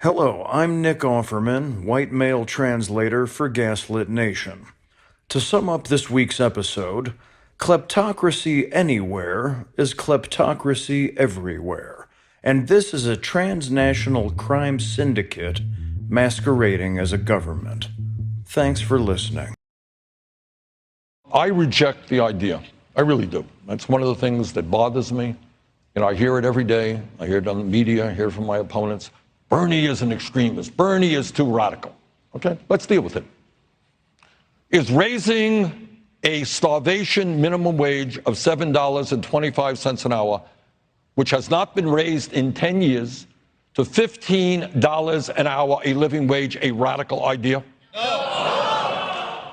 Hello, I'm Nick Offerman, white male translator for Gaslit Nation. To sum up this week's episode, kleptocracy anywhere is kleptocracy everywhere, and this is a transnational crime syndicate masquerading as a government. Thanks for listening. I reject the idea. I really do. That's one of the things that bothers me. I hear it every day. I hear it on the media. I hear it from my opponents. Bernie is an extremist. Bernie is too radical. Okay, let's deal with it. Is raising a starvation minimum wage of $7.25 an hour, which has not been raised in 10 years, to $15 an hour, a living wage, a radical idea? No.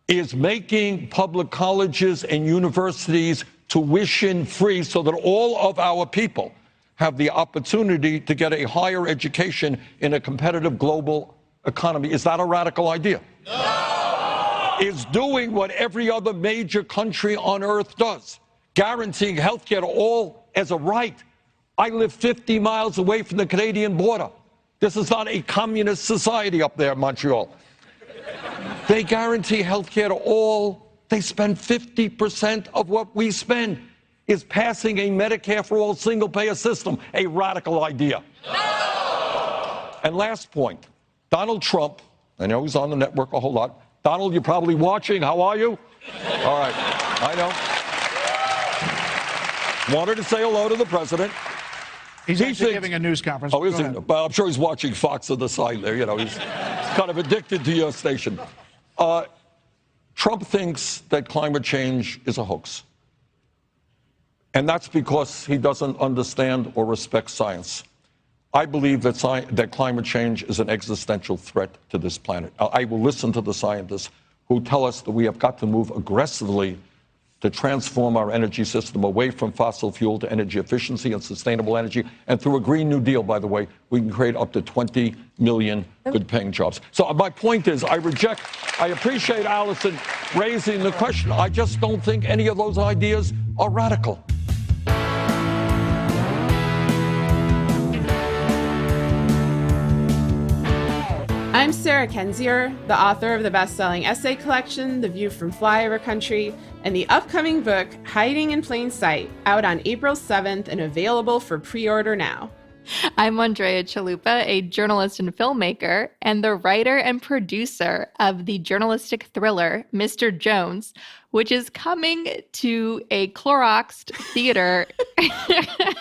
Is making public colleges and universities tuition free so that all of our people have the opportunity to get a higher education in a competitive global economy? Is that a radical idea? No. Is doing what every other major country on earth does, guaranteeing health care to all as a right. I live 50 miles away from the Canadian border. This is not a communist society up there in Montreal. They guarantee health care to all. They spend 50% of what we spend. Is passing a Medicare for all single-payer system a radical idea? No! And last point, Donald Trump, I know he's on the network a whole lot. Donald, you're probably watching. How are you? All right, I know. Wanted to say hello to the president. He's actually giving a news conference. Oh, is he? But I'm sure he's watching Fox on the side there. He's kind of addicted to your station. Trump thinks that climate change is a hoax. And that's because he doesn't understand or respect science. I believe that climate change is an existential threat to this planet. I will listen to the scientists who tell us that we have got to move aggressively to transform our energy system away from fossil fuel to energy efficiency and sustainable energy. And through a Green New Deal, by the way, we can create up to 20 million good-paying jobs. So my point is, I appreciate Allison raising the question. I just don't think any of those ideas are radical. I'm Sarah Kendzior, the author of the best-selling essay collection, The View from Flyover Country, and the upcoming book, Hiding in Plain Sight, out on April 7th and available for pre-order now. I'm Andrea Chalupa, a journalist and filmmaker, and the writer and producer of the journalistic thriller, Mr. Jones, which is coming to a Cloroxed theater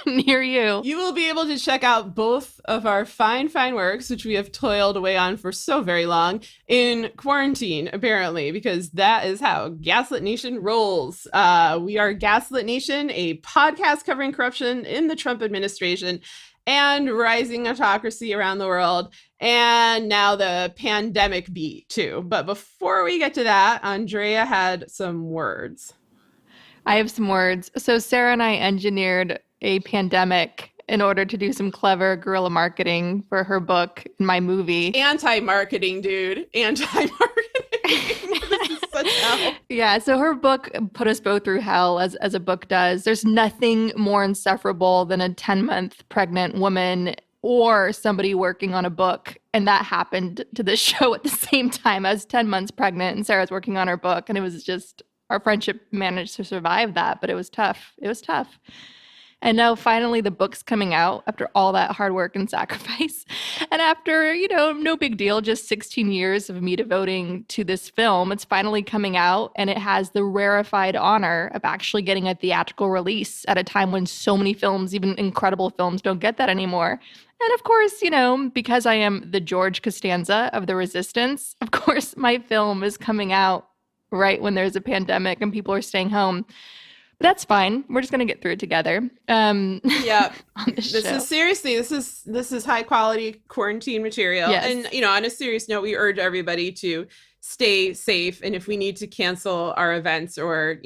near you. You will be able to check out both of our fine works, which we have toiled away on for so very long, in quarantine, apparently, because that is how Gaslit Nation rolls. We are Gaslit Nation, a podcast covering corruption in the Trump administration and rising autocracy around the world, and now the pandemic beat too. But before we get to that, Andrea had some words. I have some words. So Sarah and I engineered a pandemic in order to do some clever guerrilla marketing for her book and my movie. Anti-marketing, dude. Anti-marketing. Yeah, so her book put us both through hell, as a book does. There's nothing more insufferable than a 10-month pregnant woman or somebody working on a book. And that happened to this show at the same time. I was 10 months pregnant and Sarah's working on her book. And it was just, our friendship managed to survive that, but it was tough. It was tough. And now finally the book's coming out after all that hard work and sacrifice. And after, no big deal, just 16 years of me devoting to this film, it's finally coming out, and it has the rarefied honor of actually getting a theatrical release at a time when so many films, even incredible films, don't get that anymore. And of course, because I am the George Costanza of the resistance, of course, my film is coming out right when there's a pandemic and people are staying home. But that's fine. We're just gonna get through it together. Yeah, this is high quality quarantine material. Yes. And on a serious note, we urge everybody to stay safe. And if we need to cancel our events, or,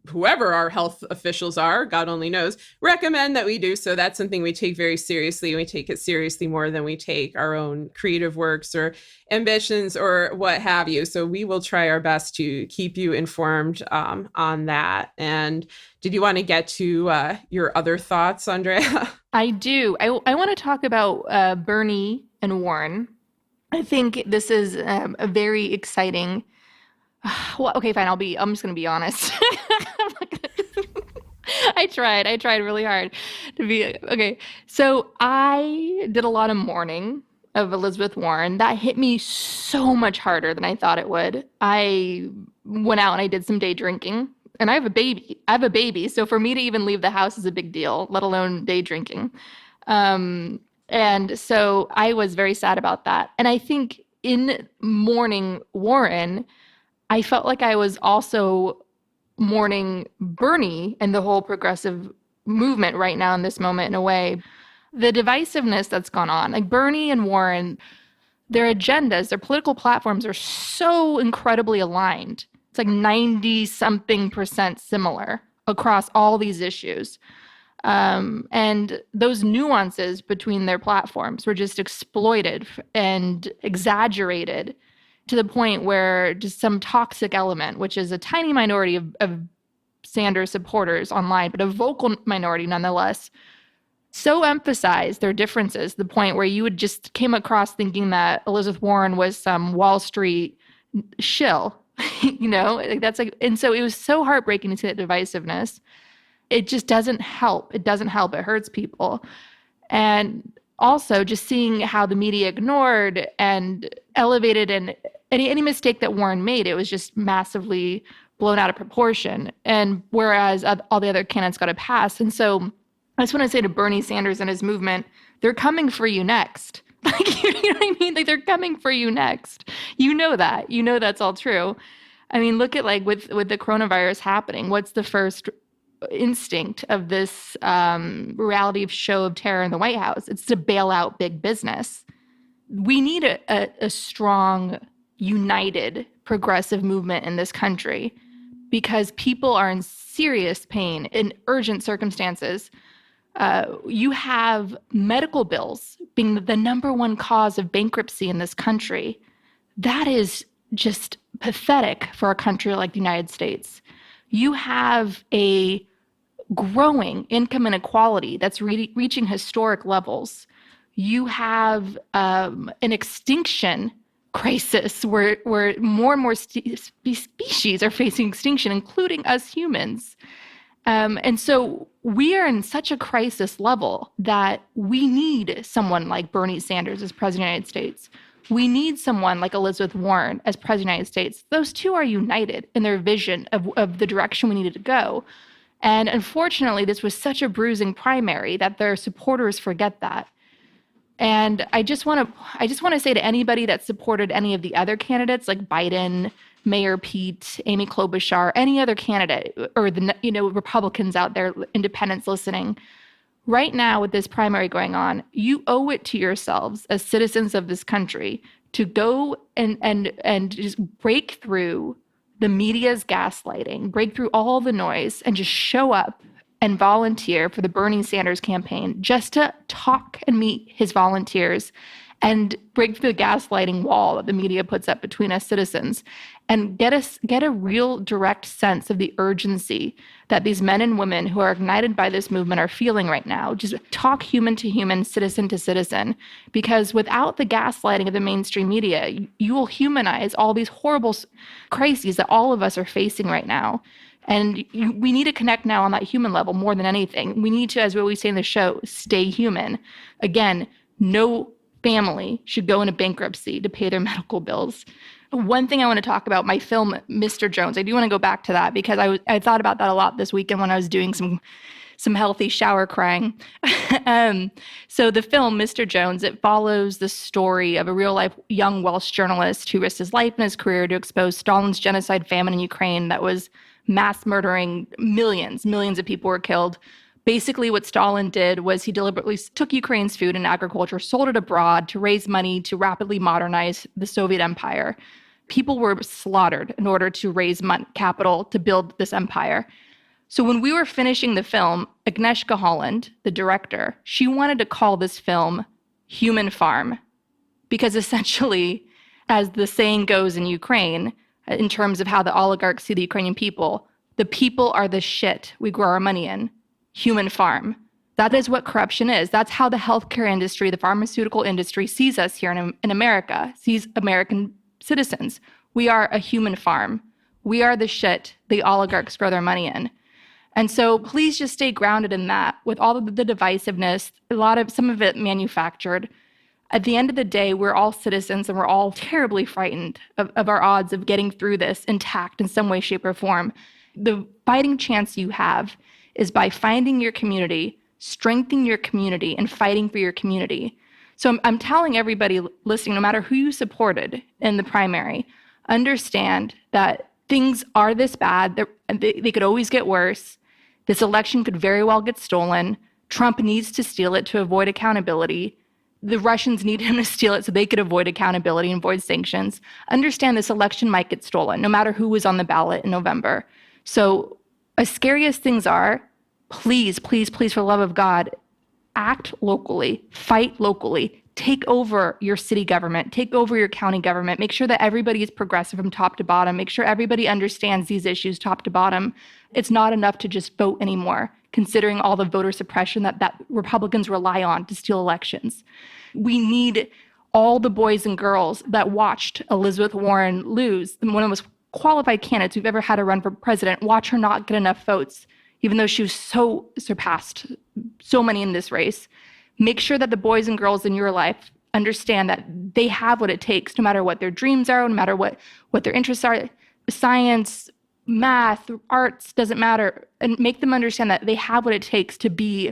whoever our health officials are, God only knows, recommend that we do so. That's something we take very seriously. We take it seriously more than we take our own creative works or ambitions or what have you. So we will try our best to keep you informed on that. And did you want to get to your other thoughts, Andrea? I do. I want to talk about Bernie and Warren. I think this is a very exciting. Well, okay, fine. I'm just going to be honest. I tried really hard to be okay. So I did a lot of mourning of Elizabeth Warren. That hit me so much harder than I thought it would. I went out and I did some day drinking. And I have a baby. So for me to even leave the house is a big deal, let alone day drinking. And so I was very sad about that. And I think in mourning Warren, I felt like I was also mourning Bernie and the whole progressive movement right now in this moment in a way. The divisiveness that's gone on, like Bernie and Warren, their agendas, their political platforms are so incredibly aligned. It's like 90-something% similar across all these issues. And those nuances between their platforms were just exploited and exaggerated to the point where just some toxic element, which is a tiny minority of Sanders supporters online, but a vocal minority nonetheless, so emphasized their differences, the point where you would just came across thinking that Elizabeth Warren was some Wall Street shill, and so it was so heartbreaking to see that divisiveness. It just doesn't help. It doesn't help. It hurts people. And also just seeing how the media ignored and elevated, and any mistake that Warren made, it was just massively blown out of proportion. And whereas all the other candidates got a pass. And so I just want to say to Bernie Sanders and his movement, they're coming for you next. Like, you know what I mean? Like, they're coming for you next. You know that. You know that's all true. I mean, look at like with the coronavirus happening. What's the first instinct of this reality show of terror in the White House? It's to bail out big business. We need a strong, united, progressive movement in this country because people are in serious pain in urgent circumstances. You have medical bills being the number one cause of bankruptcy in this country. That is just pathetic for a country like the United States. You have a growing income inequality that's reaching historic levels. You have an extinction crisis where more and more species are facing extinction, including us humans. And so we are in such a crisis level that we need someone like Bernie Sanders as president of the United States. We need someone like Elizabeth Warren as president of the United States. Those two are united in their vision of the direction we needed to go. And unfortunately, this was such a bruising primary that their supporters forget that. And I just want to say to anybody that supported any of the other candidates like Biden, Mayor Pete, Amy Klobuchar, any other candidate, or the Republicans out there, independents listening, right now with this primary going on, you owe it to yourselves as citizens of this country to go and just break through the media's gaslighting, break through all the noise, and just show up and volunteer for the Bernie Sanders campaign, just to talk and meet his volunteers and break through the gaslighting wall that the media puts up between us citizens, and get a real direct sense of the urgency that these men and women who are ignited by this movement are feeling right now. Just talk human to human, citizen to citizen, because without the gaslighting of the mainstream media, you will humanize all these horrible crises that all of us are facing right now. And we need to connect now on that human level more than anything. We need to, as we always say in the show, stay human. Again, no family should go into bankruptcy to pay their medical bills. One thing I want to talk about, my film, Mr. Jones. I do want to go back to that because I thought about that a lot this weekend when I was doing some healthy shower crying. So the film, Mr. Jones, it follows the story of a real-life young Welsh journalist who risked his life and his career to expose Stalin's genocide famine in Ukraine that was mass murdering millions of people were killed. Basically, what Stalin did was he deliberately took Ukraine's food and agriculture, sold it abroad to raise money to rapidly modernize the Soviet Empire. People were slaughtered in order to raise capital to build this empire. So when we were finishing the film, Agnieszka Holland, the director, she wanted to call this film Human Farm, because essentially, as the saying goes in Ukraine, in terms of how the oligarchs see the Ukrainian people, the people are the shit we grow our money in. Human farm. That is what corruption is. That's how the healthcare industry, the pharmaceutical industry sees us here in America, sees American citizens. We are a human farm. We are the shit the oligarchs grow their money in. And so please just stay grounded in that with all of the divisiveness, some of it manufactured. At the end of the day, we're all citizens and we're all terribly frightened of our odds of getting through this intact in some way, shape, or form. The fighting chance you have is by finding your community, strengthening your community, and fighting for your community. So I'm telling everybody listening, no matter who you supported in the primary, understand that things are this bad. They could always get worse. This election could very well get stolen. Trump needs to steal it to avoid accountability. The Russians need him to steal it so they could avoid accountability and avoid sanctions. Understand this election might get stolen, no matter who was on the ballot in November. So as scary as things are, please, please, please, for the love of God, act locally, fight locally, take over your city government, take over your county government, make sure that everybody is progressive from top to bottom, make sure everybody understands these issues top to bottom. It's not enough to just vote anymore, considering all the voter suppression that Republicans rely on to steal elections. We need all the boys and girls that watched Elizabeth Warren lose, one of the most qualified candidates we've ever had to run for president, watch her not get enough votes, even though she was surpassed so many in this race. Make sure that the boys and girls in your life understand that they have what it takes, no matter what their dreams are, no matter what their interests are. Science, math, arts, doesn't matter. And make them understand that they have what it takes to be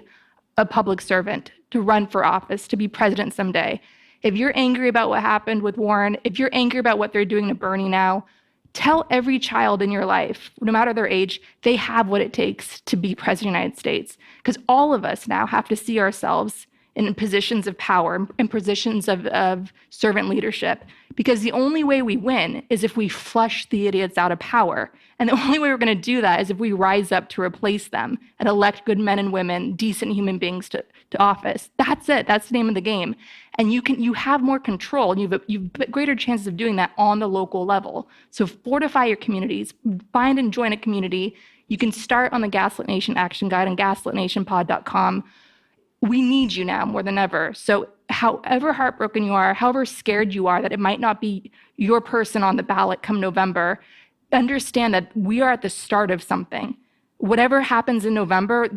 a public servant, to run for office, to be president someday. If you're angry about what happened with Warren, if you're angry about what they're doing to Bernie now, tell every child in your life, no matter their age, they have what it takes to be president of the United States. Because all of us now have to see ourselves in positions of power, in positions of servant leadership. Because the only way we win is if we flush the idiots out of power. And the only way we're going to do that is if we rise up to replace them and elect good men and women, decent human beings to office. That's it. That's the name of the game. And you have more control, and you've greater chances of doing that on the local level. So fortify your communities, find and join a community. You can start on the Gaslit Nation Action Guide on gaslitnationpod.com. We need you now more than ever. So however heartbroken you are, however scared you are that it might not be your person on the ballot come November, understand that we are at the start of something. Whatever happens in November,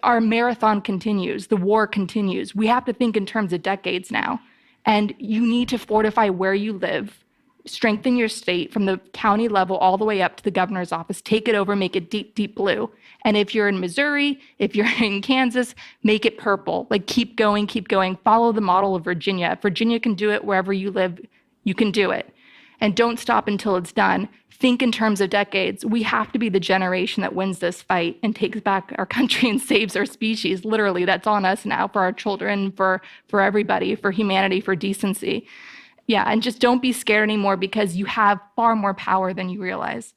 our marathon continues. The war continues. We have to think in terms of decades now. And you need to fortify where you live, strengthen your state from the county level all the way up to the governor's office. Take it over, make it deep, deep blue. And if you're in Missouri, if you're in Kansas, make it purple. Like keep going, keep going. Follow the model of Virginia. If Virginia can do it wherever you live, you can do it. And don't stop until it's done. Think in terms of decades. We have to be the generation that wins this fight and takes back our country and saves our species. Literally, that's on us now, for our children, for everybody, for humanity, for decency. Yeah, and just don't be scared anymore, because you have far more power than you realize.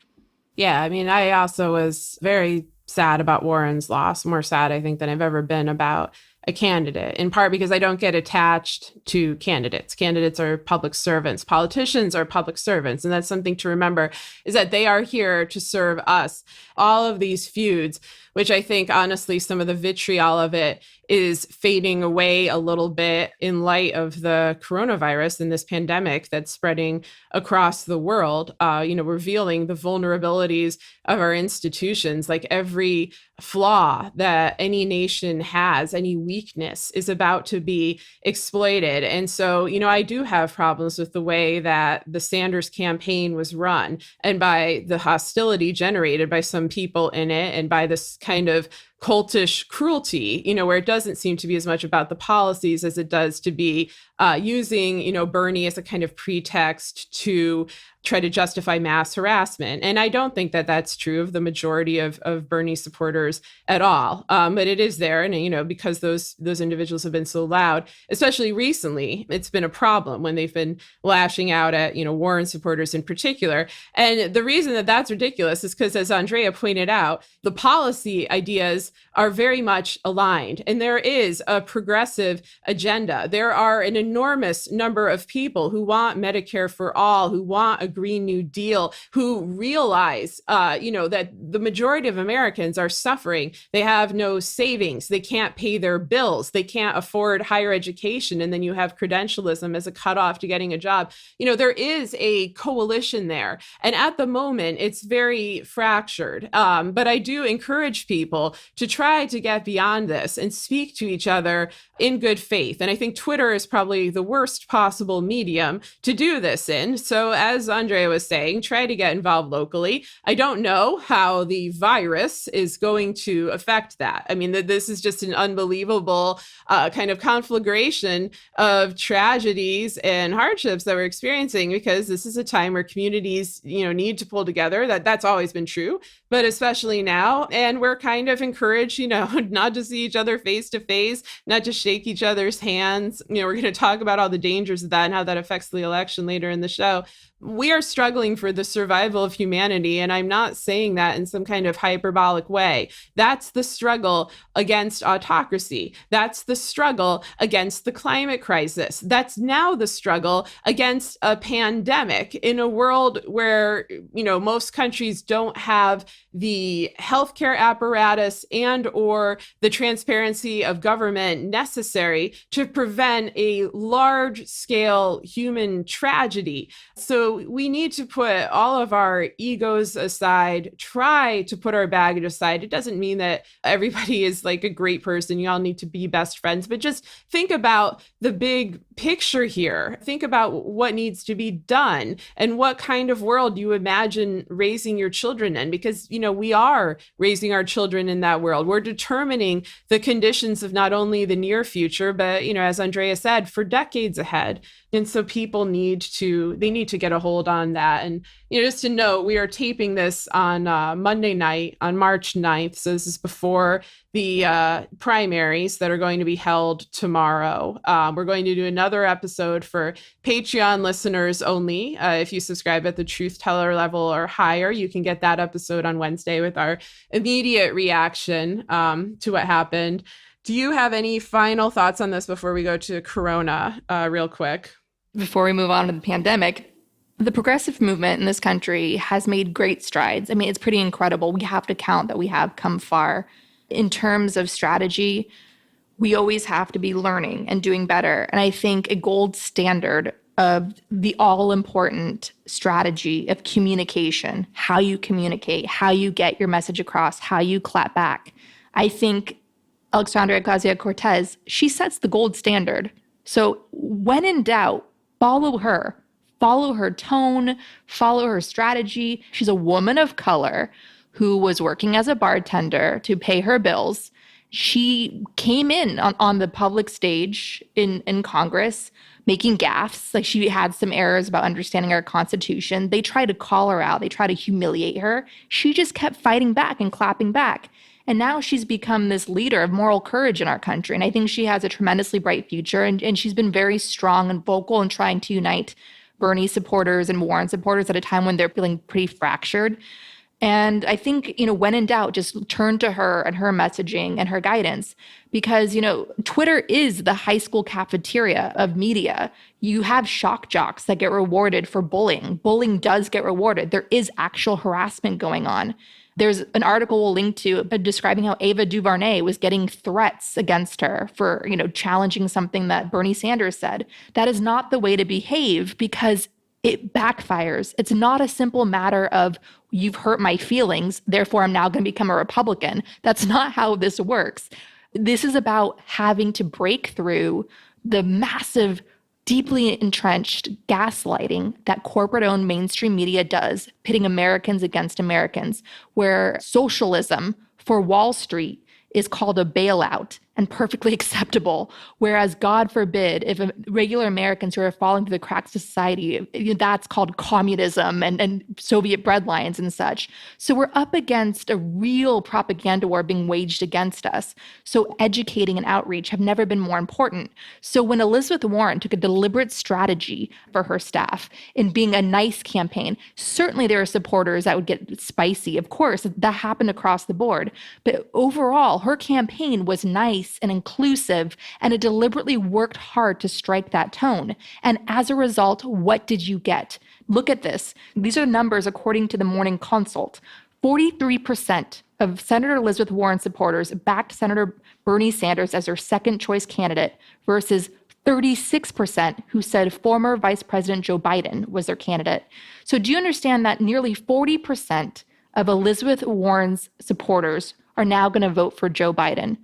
Yeah, I mean, I also was very sad about Warren's loss, more sad, I think, than I've ever been about a candidate, in part because I don't get attached to candidates. Candidates are public servants. Politicians are public servants. And that's something to remember, is that they are here to serve us. All of these feuds, which I think, honestly, some of the vitriol of it is fading away a little bit in light of the coronavirus and this pandemic that's spreading across the world, revealing the vulnerabilities of our institutions. Like every flaw that any nation has, any weakness, is about to be exploited. And so, I do have problems with the way that the Sanders campaign was run, and by the hostility generated by some people in it, and by this kind of cultish cruelty, where it doesn't seem to be as much about the policies as it does to be using, Bernie as a kind of pretext to try to justify mass harassment. And I don't think that that's true of the majority of Bernie supporters at all. But it is there. And, because those individuals have been so loud, especially recently, it's been a problem when they've been lashing out at, Warren supporters in particular. And the reason that that's ridiculous is because, as Andrea pointed out, the policy ideas are very much aligned. And there is a progressive agenda. There are an enormous number of people who want Medicare for all, who want a Green New Deal, who realize, that the majority of Americans are suffering. They have no savings. They can't pay their bills. They can't afford higher education. And then you have credentialism as a cutoff to getting a job. There is a coalition there. And at the moment, it's very fractured. But I do encourage people to try to get beyond this and speak to each other in good faith. And I think Twitter is probably the worst possible medium to do this in. So as Andrea was saying, try to get involved locally. I don't know how the virus is going to affect that. I mean, this is just an unbelievable kind of conflagration of tragedies and hardships that we're experiencing, because this is a time where communities, need to pull together. That's always been true, but especially now. And we're kind of encouraged, not to see each other face to face, not to shake each other's hands. We're going to talk about all the dangers of that and how that affects the election later in the show. We are struggling for the survival of humanity, and I'm not saying that in some kind of hyperbolic way. That's the struggle against autocracy. That's the struggle against the climate crisis. That's now the struggle against a pandemic in a world where, most countries don't have the healthcare apparatus and or the transparency of government necessary to prevent a large-scale human tragedy. So we need to put all of our egos aside, try to put our baggage aside. It doesn't mean that everybody is like a great person. You all need to be best friends, but just think about the big picture here. Think about what needs to be done and what kind of world you imagine raising your children in, because, we are raising our children in that world. We're determining the conditions of not only the near future, but, as Andrea said, for decades ahead. And so people need to get a hold on that. And, just to note, we are taping this on Monday night on March 9th. So this is before the primaries that are going to be held tomorrow. We're going to do another episode for Patreon listeners only. If you subscribe at the Truth Teller level or higher, you can get that episode on Wednesday with our immediate reaction to what happened. Do you have any final thoughts on this before we go to Corona real quick? Before we move on to the pandemic, the progressive movement in this country has made great strides. I mean, it's pretty incredible. We have to count that we have come far. In terms of strategy, we always have to be learning and doing better. And I think a gold standard of the all-important strategy of communication, how you communicate, how you get your message across, how you clap back. I think Alexandria Ocasio-Cortez, she sets the gold standard. So when in doubt, follow her tone, follow her strategy. She's a woman of color who was working as a bartender to pay her bills. She came in on the public stage in Congress making gaffes. Like, she had some errors about understanding our Constitution. They tried to call her out. They tried to humiliate her. She just kept fighting back and clapping back. And now she's become this leader of moral courage in our country. And I think she has a tremendously bright future. And she's been very strong and vocal in trying to unite Bernie supporters and Warren supporters at a time when they're feeling pretty fractured. And I think, when in doubt, just turn to her and her messaging and her guidance, because, Twitter is the high school cafeteria of media. You have shock jocks that get rewarded for bullying. Bullying does get rewarded. There is actual harassment going on. There's an article we'll link to describing how Ava DuVernay was getting threats against her for, challenging something that Bernie Sanders said. That is not the way to behave, because it backfires. It's not a simple matter of, you've hurt my feelings, therefore I'm now going to become a Republican. That's not how this works. This is about having to break through the massive, deeply entrenched gaslighting that corporate-owned mainstream media does, pitting Americans against Americans, where socialism for Wall Street is called a bailout and perfectly acceptable. Whereas, God forbid, if regular Americans who are falling through the cracks of society, that's called communism and Soviet breadlines and such. So we're up against a real propaganda war being waged against us. So educating and outreach have never been more important. So when Elizabeth Warren took a deliberate strategy for her staff in being a nice campaign, certainly there are supporters that would get spicy. Of course, that happened across the board. But overall, her campaign was nice and inclusive, and it deliberately worked hard to strike that tone. And as a result, what did you get? Look at this. These are numbers according to the Morning Consult. 43% of Senator Elizabeth Warren supporters backed Senator Bernie Sanders as their second choice candidate versus 36% who said former Vice President Joe Biden was their candidate. So do you understand that nearly 40% of Elizabeth Warren's supporters are now going to vote for Joe Biden?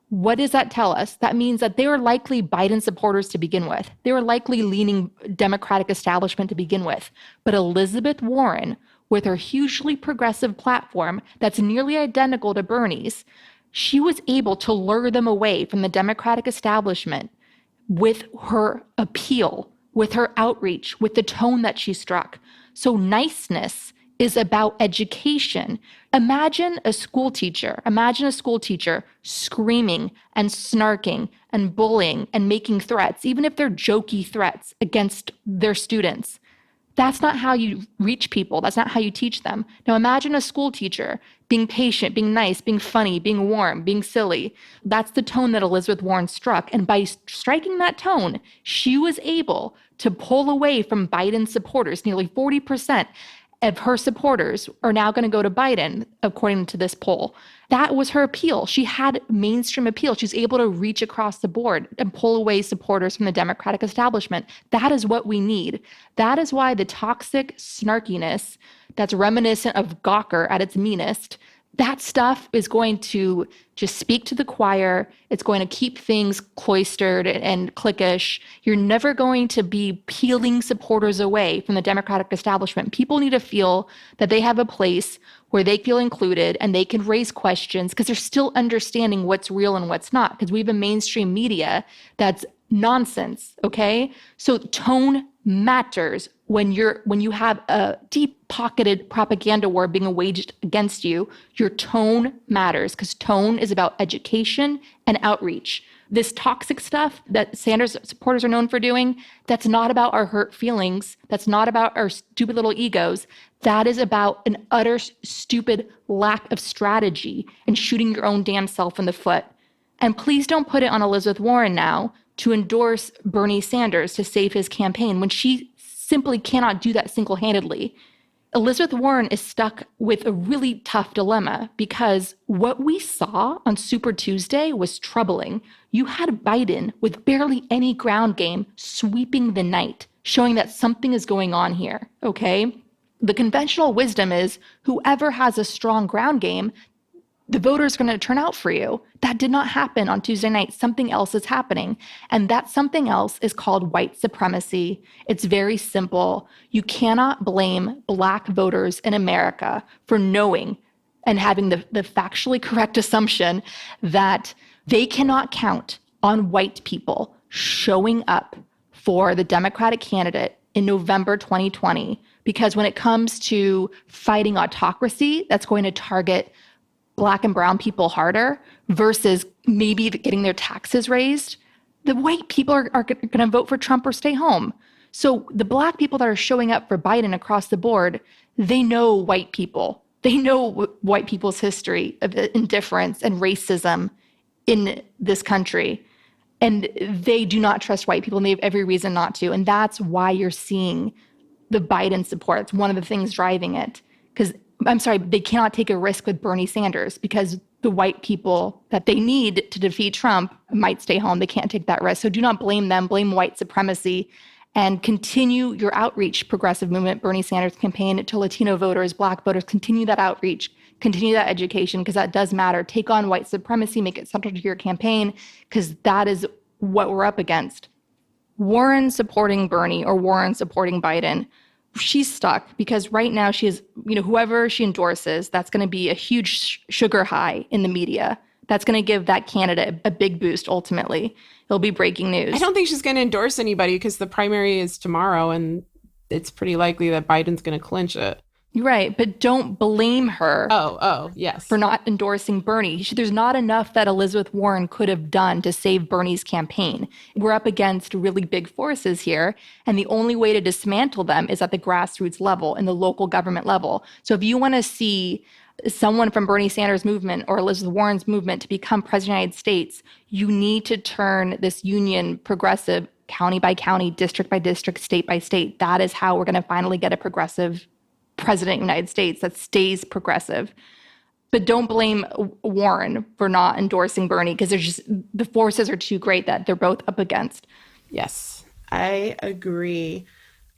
What does that tell us? That means that they were likely Biden supporters to begin with. They were likely leaning Democratic establishment to begin with. But Elizabeth Warren, with her hugely progressive platform that's nearly identical to Bernie's, she was able to lure them away from the Democratic establishment with her appeal, with her outreach, with the tone that she struck. So niceness is about education. Imagine a school teacher screaming and snarking and bullying and making threats, even if they're jokey threats against their students. That's not how you reach people. That's not how you teach them. Now imagine a school teacher being patient, being nice, being funny, being warm, being silly. That's the tone that Elizabeth Warren struck. And by striking that tone, she was able to pull away from Biden's supporters. Nearly 40% of her supporters are now going to go to Biden, according to this poll. That was her appeal. She had mainstream appeal. She's able to reach across the board and pull away supporters from the Democratic establishment. That is what we need. That is why the toxic snarkiness that's reminiscent of Gawker at its meanest, that stuff is going to just speak to the choir. It's going to keep things cloistered and cliquish. You're never going to be peeling supporters away from the Democratic establishment. People need to feel that they have a place where they feel included and they can raise questions because they're still understanding what's real and what's not, because we have a mainstream media that's nonsense, okay? So tone matters when you have a deep-pocketed propaganda war being waged against you. Your tone matters because tone is about education and outreach. This toxic stuff that Sanders supporters are known for doing, that's not about our hurt feelings. That's not about our stupid little egos. That is about an utter stupid lack of strategy and shooting your own damn self in the foot. And please don't put it on Elizabeth Warren now to endorse Bernie Sanders to save his campaign when she simply cannot do that single-handedly. Elizabeth Warren is stuck with a really tough dilemma because what we saw on Super Tuesday was troubling. You had Biden with barely any ground game sweeping the night, showing that something is going on here, okay? The conventional wisdom is whoever has a strong ground game, the voters are going to turn out for you. That did not happen on Tuesday night. Something else is happening. And that something else is called white supremacy. It's very simple. You cannot blame Black voters in America for knowing and having the factually correct assumption that they cannot count on white people showing up for the Democratic candidate in November 2020. Because when it comes to fighting autocracy, that's going to target Black and brown people harder versus maybe getting their taxes raised, the white people are going to vote for Trump or stay home. So the Black people that are showing up for Biden across the board, they know white people. They know white people's history of indifference and racism in this country. And they do not trust white people, and they have every reason not to. And that's why you're seeing the Biden support. It's one of the things driving it. Because they cannot take a risk with Bernie Sanders because the white people that they need to defeat Trump might stay home. They can't take that risk. So do not blame them, blame white supremacy, and continue your outreach, progressive movement, Bernie Sanders campaign to Latino voters, Black voters. Continue that outreach, continue that education, because that does matter. Take on white supremacy, make it central to your campaign, because that is what we're up against. Warren supporting Bernie or Warren supporting Biden, she's stuck because right now she is, whoever she endorses, that's going to be a huge sugar high in the media That's going to give that candidate a big boost ultimately. It'll be breaking news. I don't think she's going to endorse anybody because the primary is tomorrow and it's pretty likely that Biden's going to clinch it. Right, but don't blame her. Yes. For not endorsing Bernie. There's not enough that Elizabeth Warren could have done to save Bernie's campaign. We're up against really big forces here, and the only way to dismantle them is at the grassroots level and the local government level. So if you want to see someone from Bernie Sanders' movement or Elizabeth Warren's movement to become president of the United States, you need to turn this union progressive county by county, district by district, state by state. That is how we're going to finally get a progressive president of the United States that stays progressive. But don't blame Warren for not endorsing Bernie because the forces are too great that they're both up against. Yes, I agree.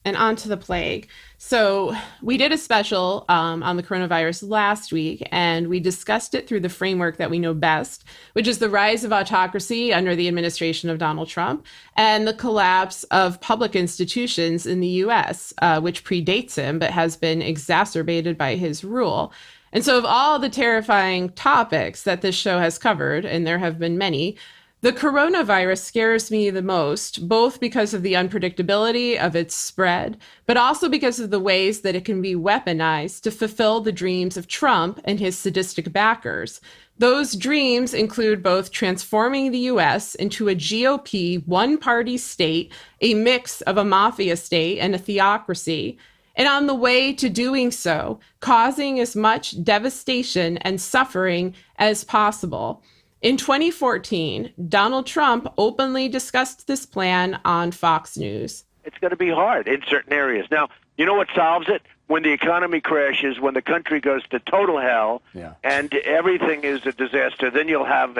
And on to the plague. So we did a special on the coronavirus last week, and we discussed it through the framework that we know best, which is the rise of autocracy under the administration of Donald Trump and the collapse of public institutions in the U.S., which predates him but has been exacerbated by his rule. And so of all the terrifying topics that this show has covered, and there have been many, the coronavirus scares me the most, both because of the unpredictability of its spread, but also because of the ways that it can be weaponized to fulfill the dreams of Trump and his sadistic backers. Those dreams include both transforming the U.S. into a GOP one-party state, a mix of a mafia state and a theocracy, and on the way to doing so, causing as much devastation and suffering as possible. In 2014, Donald Trump openly discussed this plan on Fox News. It's going to be hard in certain areas. Now, you know what solves it? When the economy crashes, when the country goes to total hell, and everything is a disaster, then you'll have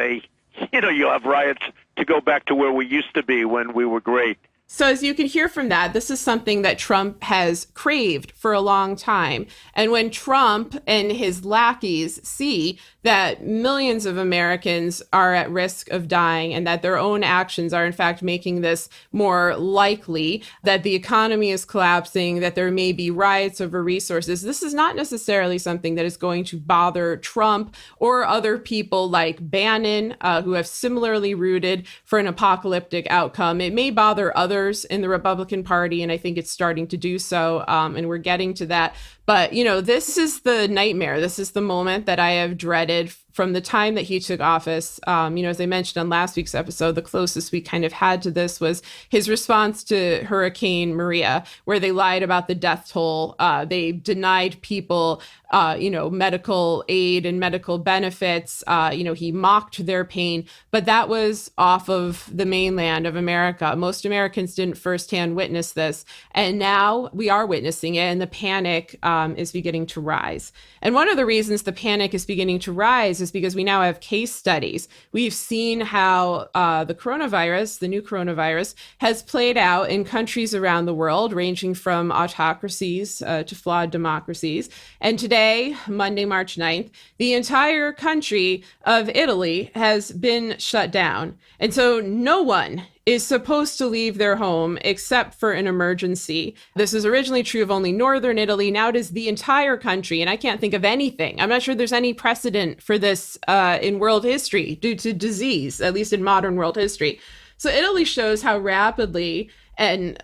you'll have riots to go back to where we used to be when we were great. So as you can hear from that, this is something that Trump has craved for a long time. And when Trump and his lackeys see that millions of Americans are at risk of dying and that their own actions are in fact making this more likely, that the economy is collapsing, that there may be riots over resources, this is not necessarily something that is going to bother Trump or other people like Bannon, who have similarly rooted for an apocalyptic outcome. It may bother others in the Republican Party, and I think it's starting to do so, and we're getting to that. But, this is the nightmare. This is the moment that I have dreaded from the time that he took office. As I mentioned on last week's episode, the closest we kind of had to this was his response to Hurricane Maria, where they lied about the death toll. They denied people, medical aid and medical benefits. He mocked their pain, but that was off of the mainland of America. Most Americans didn't firsthand witness this. And now we are witnessing it, and the panic is beginning to rise. And one of the reasons the panic is beginning to rise is because we now have case studies. We've seen how the coronavirus, the new coronavirus, has played out in countries around the world, ranging from autocracies to flawed democracies. And today, Monday, March 9th, the entire country of Italy has been shut down. And so no one is supposed to leave their home except for an emergency. This was originally true of only northern Italy. Now it is the entire country, and I can't think of anything. I'm not sure there's any precedent for this in world history due to disease, at least in modern world history. So Italy shows how rapidly and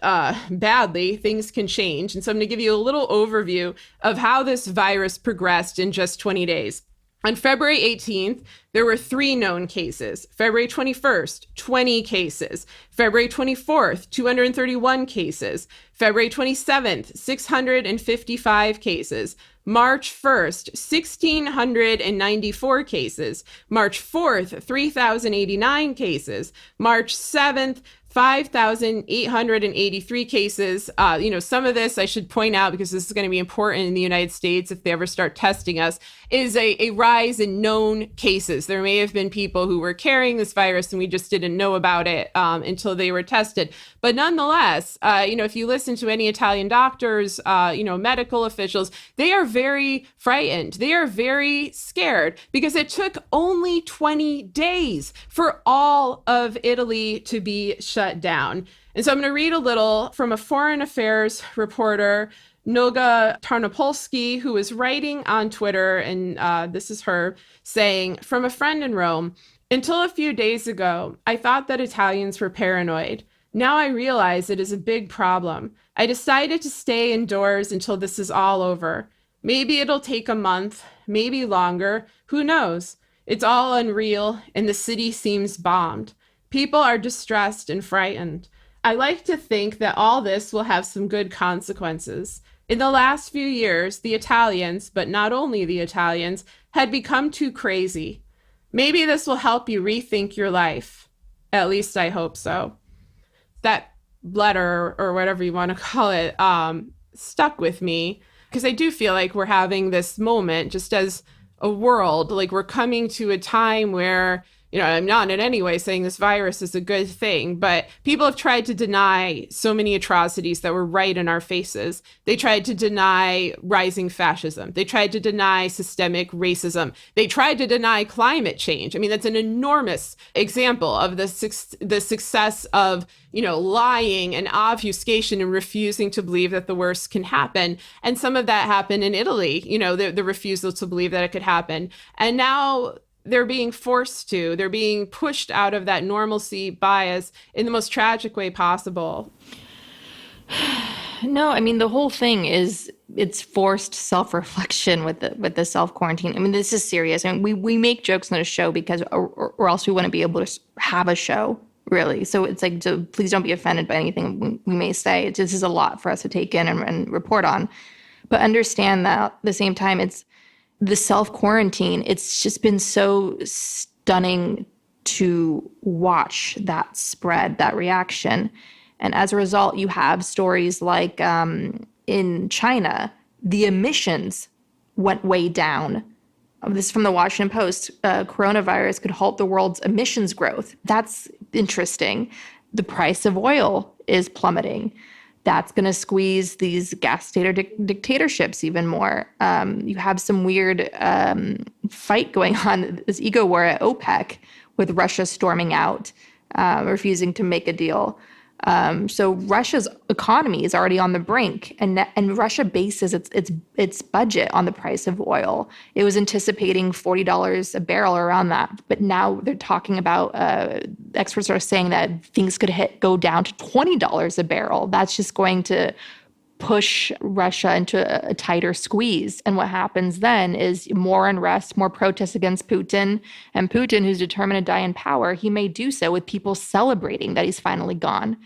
badly things can change. And so I'm going to give you a little overview of how this virus progressed in just 20 days. On February 18th, there were 3 known cases. February 21st, 20 cases. February 24th, 231 cases. February 27th, 655 cases. March 1st, 1,694 cases. March 4th, 3,089 cases. March 7th, 5,883 cases. Some of this I should point out because this is going to be important in the United States if they ever start testing us, is a rise in known cases. There may have been people who were carrying this virus and we just didn't know about it until they were tested. But nonetheless, if you listen to any Italian doctors, medical officials, they are very frightened. They are very scared because it took only 20 days for all of Italy to be shut down. And so I'm going to read a little from a foreign affairs reporter Noga Tarnopolsky, who was writing on Twitter, and this is her saying, from a friend in Rome, until a few days ago, I thought that Italians were paranoid. Now I realize it is a big problem. I decided to stay indoors until this is all over. Maybe it'll take a month, maybe longer. Who knows? It's all unreal, and the city seems bombed. People are distressed and frightened. I like to think that all this will have some good consequences. In the last few years, the Italians, but not only the Italians, had become too crazy. Maybe this will help you rethink your life. At least I hope so. That letter, or whatever you want to call it, stuck with me, because I do feel like we're having this moment just as a world, like we're coming to a time where, I'm not in any way saying this virus is a good thing, but people have tried to deny so many atrocities that were right in our faces. They tried to deny rising fascism. They tried to deny systemic racism. They tried to deny climate change. I mean, that's an enormous example of the success of, lying and obfuscation and refusing to believe that the worst can happen. And some of that happened in Italy, the refusal to believe that it could happen. And now they're being they're being pushed out of that normalcy bias in the most tragic way possible. No, I mean, the whole thing is it's forced self-reflection with the self-quarantine. I mean, this is serious. I mean, we make jokes on the show because, or else we wouldn't be able to have a show, really. So it's like, please don't be offended by anything we may say. This is a lot for us to take in and report on. But understand that at the same time, it's the self-quarantine, it's just been so stunning to watch that spread, that reaction. And as a result, you have stories like in China, the emissions went way down. This is from the Washington Post. Coronavirus could halt the world's emissions growth. That's interesting. The price of oil is plummeting. That's going to squeeze these gas dictatorships even more. You have some weird fight going on, this ego war at OPEC, with Russia storming out, refusing to make a deal. So Russia's economy is already on the brink, and Russia bases its budget on the price of oil. It was anticipating $40 a barrel, or around that, but now they're talking about, experts are saying that things could go down to $20 a barrel. That's just going to push Russia into a tighter squeeze. And what happens then is more unrest, more protests against Putin. And Putin, who's determined to die in power, he may do so with people celebrating that he's finally gone.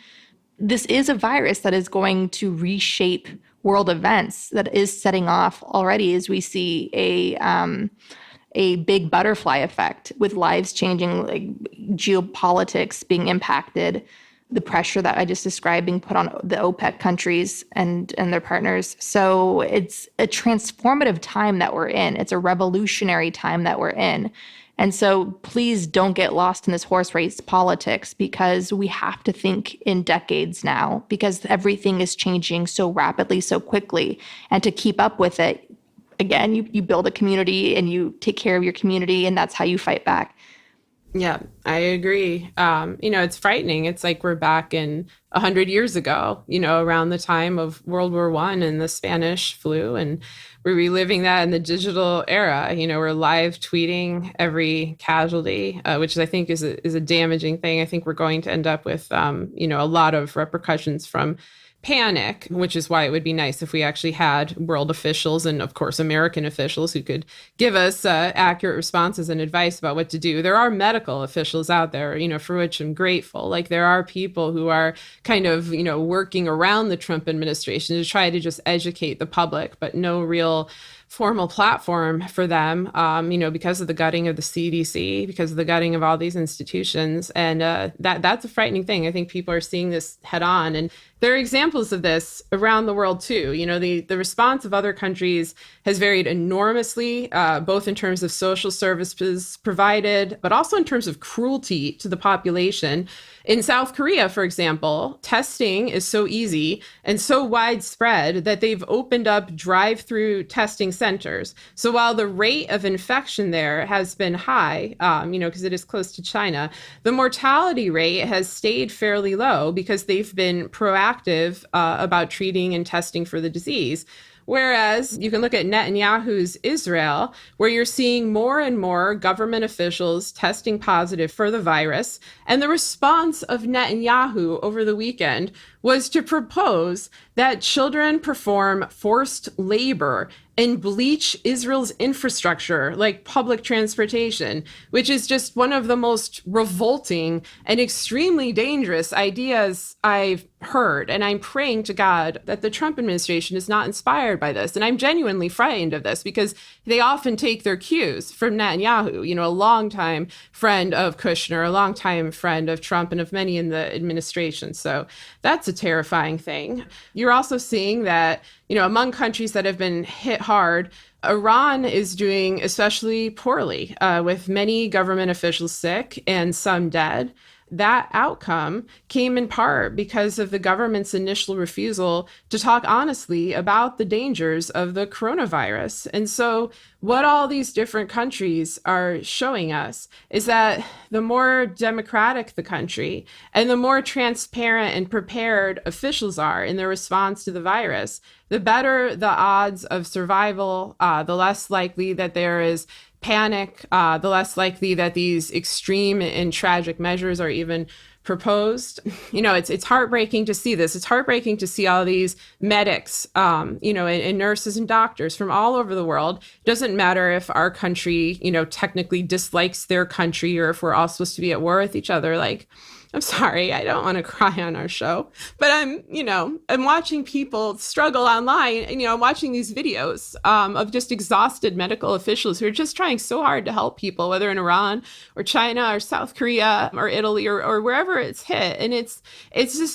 This is a virus that is going to reshape world events, that is setting off already as we see a big butterfly effect with lives changing, like geopolitics being impacted, the pressure that I just described being put on the OPEC countries and their partners. So it's a transformative time that we're in. It's a revolutionary time that we're in. And so please don't get lost in this horse race politics, because we have to think in decades now, because everything is changing so rapidly, so quickly. And to keep up with it, again, you build a community and you take care of your community, and that's how you fight back. Yeah, I agree. It's frightening. It's like we're back in 100 years ago, around the time of World War I and the Spanish flu, and we're reliving that in the digital era. We're live tweeting every casualty, which I think is a damaging thing. I think we're going to end up with, a lot of repercussions from panic, which is why it would be nice if we actually had world officials and, of course, American officials who could give us accurate responses and advice about what to do. There are medical officials out there, for which I'm grateful. Like, there are people who are kind of, working around the Trump administration to try to just educate the public, but no real formal platform for them, because of the gutting of the CDC, because of the gutting of all these institutions. And that's a frightening thing. I think people are seeing this head on. And there are examples of this around the world, too. The response of other countries has varied enormously, both in terms of social services provided, but also in terms of cruelty to the population. In South Korea, for example, testing is so easy and so widespread that they've opened up drive-through testing centers. So while the rate of infection there has been high, because it is close to China, the mortality rate has stayed fairly low because they've been proactive about treating and testing for the disease. Whereas you can look at Netanyahu's Israel, where you're seeing more and more government officials testing positive for the virus. And the response of Netanyahu over the weekend was to propose that children perform forced labor and bleach Israel's infrastructure, like public transportation, which is just one of the most revolting and extremely dangerous ideas I've heard. And I'm praying to God that the Trump administration is not inspired by this. And I'm genuinely frightened of this because they often take their cues from Netanyahu, a longtime friend of Kushner, a longtime friend of Trump and of many in the administration. So that's a terrifying thing. You're also seeing that, among countries that have been hit hard, Iran is doing especially poorly, with many government officials sick and some dead. That outcome came in part because of the government's initial refusal to talk honestly about the dangers of the coronavirus. And so what all these different countries are showing us is that the more democratic the country and the more transparent and prepared officials are in their response to the virus, the better the odds of survival, the less likely that there is panic, the less likely that these extreme and tragic measures are even proposed. It's heartbreaking to see this. It's heartbreaking to see all these medics, and nurses and doctors from all over the world. It doesn't matter if our country, technically dislikes their country or if we're all supposed to be at war with each other. I'm sorry, I don't want to cry on our show, but I'm watching people struggle online, and, I'm watching these videos of just exhausted medical officials who are just trying so hard to help people, whether in Iran or China or South Korea or Italy or wherever it's hit. And it's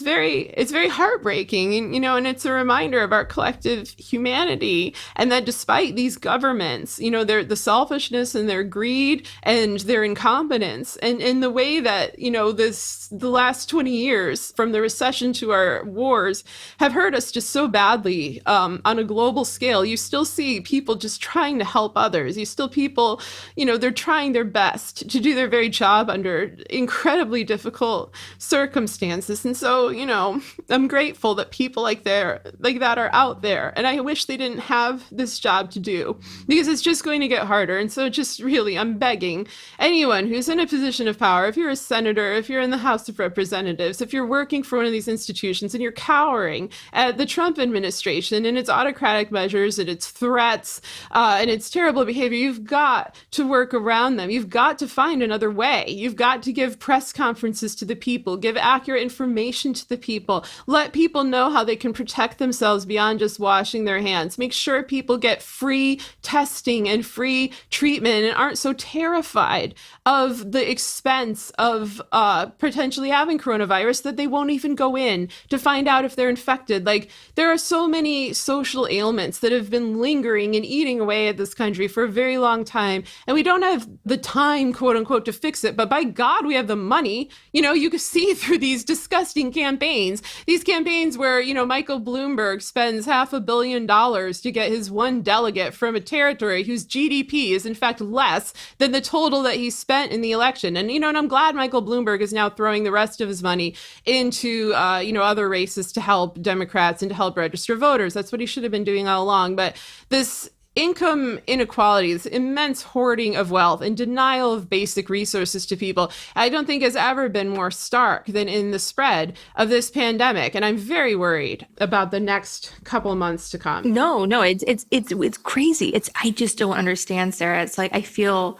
very heartbreaking, and it's a reminder of our collective humanity. And that despite these governments, the selfishness and their greed and their incompetence and in the way that, the last 20 years from the recession to our wars have hurt us just so badly on a global scale. You still see people just trying to help others. You still people, they're trying their best to do their very job under incredibly difficult circumstances. And so, I'm grateful that people like that are out there. And I wish they didn't have this job to do because it's just going to get harder. And so just really, I'm begging anyone who's in a position of power, if you're a senator, if you're in the House of Representatives, if you're working for one of these institutions and you're cowering at the Trump administration and its autocratic measures and its threats and its terrible behavior, you've got to work around them. You've got to find another way. You've got to give press conferences to the people, give accurate information to the people, let people know how they can protect themselves beyond just washing their hands. Make sure people get free testing and free treatment and aren't so terrified of the expense of potentially having coronavirus that they won't even go in to find out if they're infected. There are so many social ailments that have been lingering and eating away at this country for a very long time, and we don't have the time, quote unquote, to fix it. But by God, we have the money. You can see through these disgusting campaigns, where, Michael Bloomberg spends $500 million to get his one delegate from a territory whose GDP is in fact less than the total that he spent in the election. And, and I'm glad Michael Bloomberg is now throwing the rest of his money into, other races to help Democrats and to help register voters. That's what he should have been doing all along. But this income inequality, this immense hoarding of wealth and denial of basic resources to people, I don't think has ever been more stark than in the spread of this pandemic. And I'm very worried about the next couple of months to come. No, it's crazy. I just don't understand, Sarah. It's I feel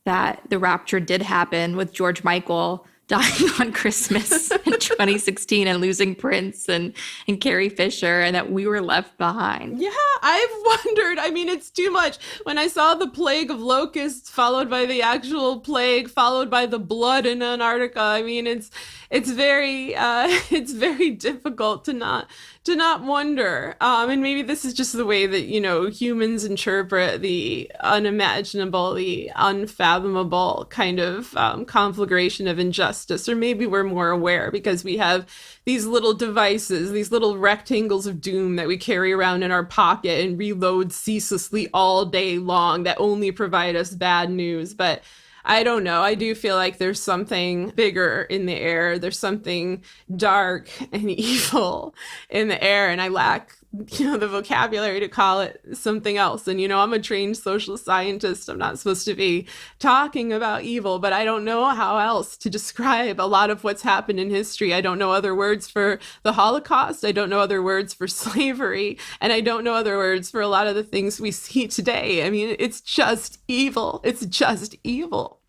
that the rapture did happen with George Michael dying on Christmas in 2016 and losing Prince and Carrie Fisher, and that we were left behind. Yeah, I've wondered. It's too much. When I saw the plague of locusts followed by the actual plague, followed by the blood in Antarctica, it's very difficult to not wonder. And maybe this is just the way that, humans interpret the unimaginable, the unfathomable kind of conflagration of injustice justice, or maybe we're more aware because we have these little devices, these little rectangles of doom that we carry around in our pocket and reload ceaselessly all day long that only provide us bad news. But I don't know. I do feel like there's something bigger in the air. There's something dark and evil in the air, and I lack, the vocabulary to call it something else. And, I'm a trained social scientist. I'm not supposed to be talking about evil, but I don't know how else to describe a lot of what's happened in history. I don't know other words for the Holocaust. I don't know other words for slavery. And I don't know other words for a lot of the things we see today. I mean, it's just evil. It's just evil.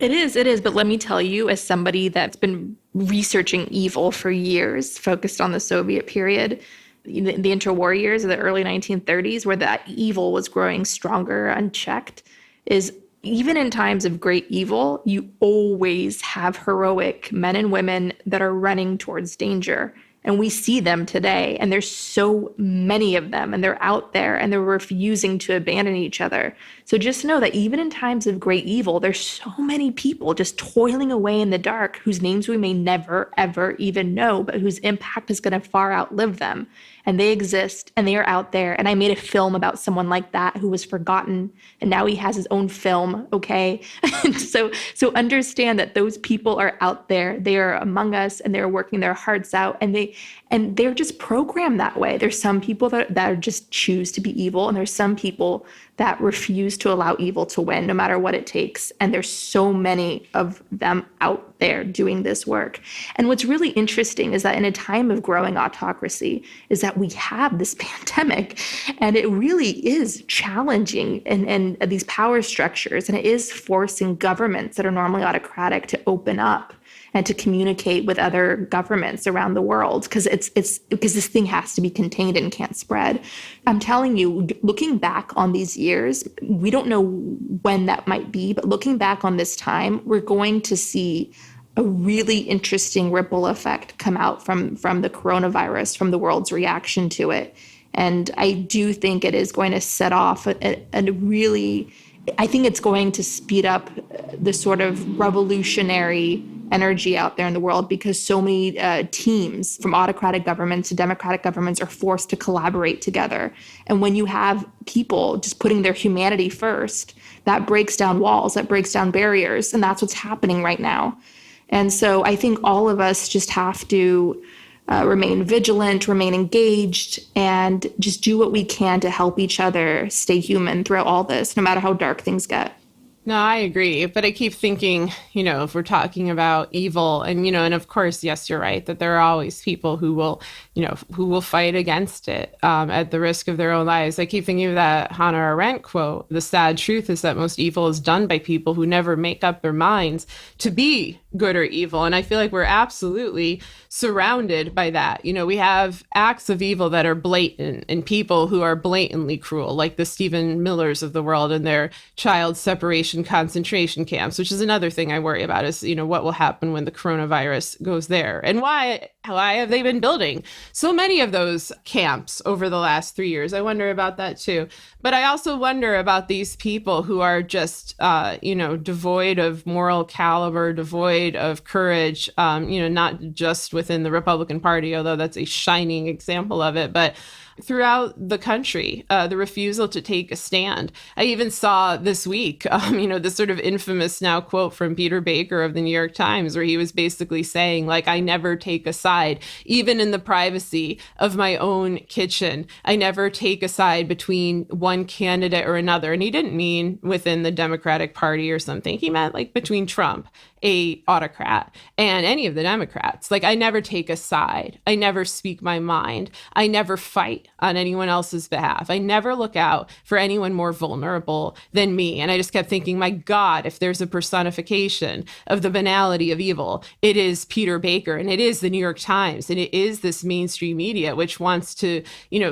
It is. But let me tell you, as somebody that's been researching evil for years, focused on the Soviet period, the interwar years of the early 1930s, where that evil was growing stronger, unchecked, is even in times of great evil, you always have heroic men and women that are running towards danger. And we see them today, and there's so many of them, and they're out there, and they're refusing to abandon each other. So just know that even in times of great evil, there's so many people just toiling away in the dark whose names we may never, ever even know, but whose impact is going to far outlive them. And they exist, and they are out there. And I made a film about someone like that who was forgotten, and now he has his own film, okay? so understand that those people are out there. They are among us, and they're working their hearts out, and they're just programmed that way. There's some people that just choose to be evil, and there's some people that refuse to allow evil to win, no matter what it takes. And there's so many of them out there doing this work. And what's really interesting is that in a time of growing autocracy, is that we have this pandemic, and it really is challenging and these power structures, and it is forcing governments that are normally autocratic to open up and to communicate with other governments around the world, because because this thing has to be contained and can't spread. I'm telling you, looking back on these years, we don't know when that might be, but looking back on this time, we're going to see a really interesting ripple effect come out from the coronavirus, from the world's reaction to it. And I do think it is going to set off I think it's going to speed up the sort of revolutionary energy out there in the world, because so many teams from autocratic governments to democratic governments are forced to collaborate together. And when you have people just putting their humanity first, that breaks down walls, that breaks down barriers. And that's what's happening right now. And so I think all of us just have to remain vigilant, remain engaged, and just do what we can to help each other stay human throughout all this, no matter how dark things get. No, I agree. But I keep thinking, if we're talking about evil and, and of course, yes, you're right, that there are always people who will fight against it at the risk of their own lives. I keep thinking of that Hannah Arendt quote: the sad truth is that most evil is done by people who never make up their minds to be good or evil. And I feel like we're absolutely surrounded by that. We have acts of evil that are blatant and people who are blatantly cruel, like the Stephen Millers of the world and their child separation concentration camps, which is another thing I worry about is, what will happen when the coronavirus goes there, and why have they been building so many of those camps over the last 3 years? I wonder about that too. But I also wonder about these people who are just, devoid of moral caliber, devoid of courage, not just within the Republican Party, although that's a shining example of it, but throughout the country, the refusal to take a stand. I even saw this week, this sort of infamous now quote from Peter Baker of the New York Times, where he was basically saying, like, I never take a side, even in the privacy of my own kitchen. I never take a side between one candidate or another. And he didn't mean within the Democratic Party or something. He meant like between Trump, a autocrat, and any of the Democrats. Like, I never take a side. I never speak my mind. I never fight on anyone else's behalf. I never look out for anyone more vulnerable than me. And I just kept thinking, my God, if there's a personification of the banality of evil, it is Peter Baker, and it is the New York Times, and it is this mainstream media, which wants to,